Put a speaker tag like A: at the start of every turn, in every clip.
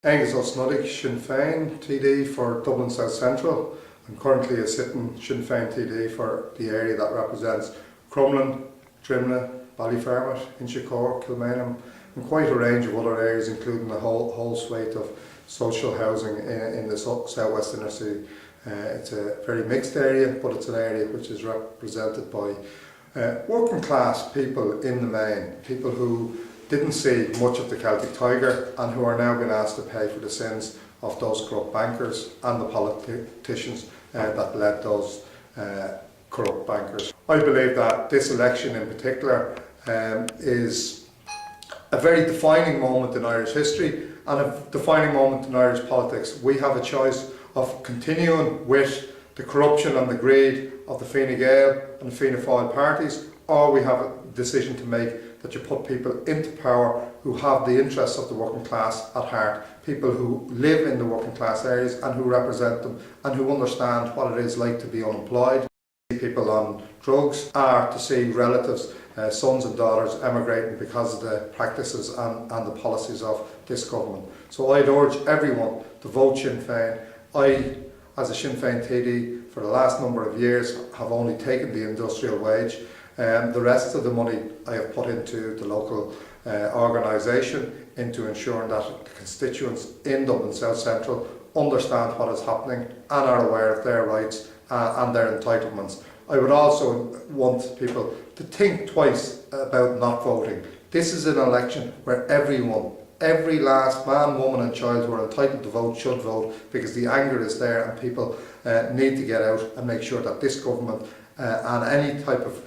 A: Aengus Snodaigh, Sinn Féin TD for Dublin South-Central. I'm currently a sitting Sinn Féin TD for the area that represents Crumlin, Drimnagh, Ballyfermot, Inchicore, Kilmainham, and quite a range of other areas, including a whole swathe of social housing in the southwest inner city. It's a very mixed area, but it's an area which is represented by working class people in the main, people who didn't see much of the Celtic Tiger and who are now being asked to pay for the sins of those corrupt bankers and the politicians that led those corrupt bankers. I believe that this election in particular is a very defining moment in Irish history and a defining moment in Irish politics. We have a choice of continuing with the corruption and the greed of the Fine Gael and the Fianna Fáil parties, or we have a decision to make that you put people into power who have the interests of the working class at heart, people who live in the working class areas and who represent them and who understand what it is like to be unemployed. People on drugs are to see relatives, sons and daughters emigrating because of the practices and the policies of this government. So I'd urge everyone to vote Sinn Féin. I, as a Sinn Féin TD for the last number of years, have only taken the industrial wage. The rest of the money I have put into the local organisation, into ensuring that the constituents in Dublin South-Central understand what is happening and are aware of their rights and their entitlements. I would also want people to think twice about not voting. This is an election where everyone, every last man, woman and child who are entitled to vote should vote, because the anger is there and people need to get out and make sure that this government and any type of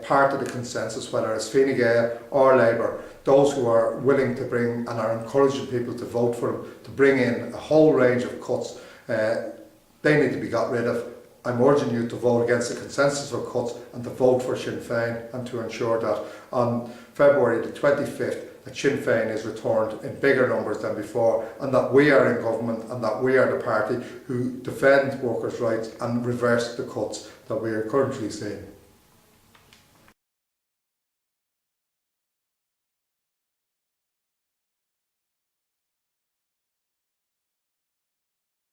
A: part of the consensus, whether it's Fine Gael or Labour, those who are willing to bring and are encouraging people to vote for them, to bring in a whole range of cuts, they need to be got rid of. I'm urging you to vote against the consensus of cuts and to vote for Sinn Féin, and to ensure that on February the 25th that Sinn Féin is returned in bigger numbers than before, and that we are in government and that we are the party who defend workers' rights and reverse the cuts that we are currently seeing.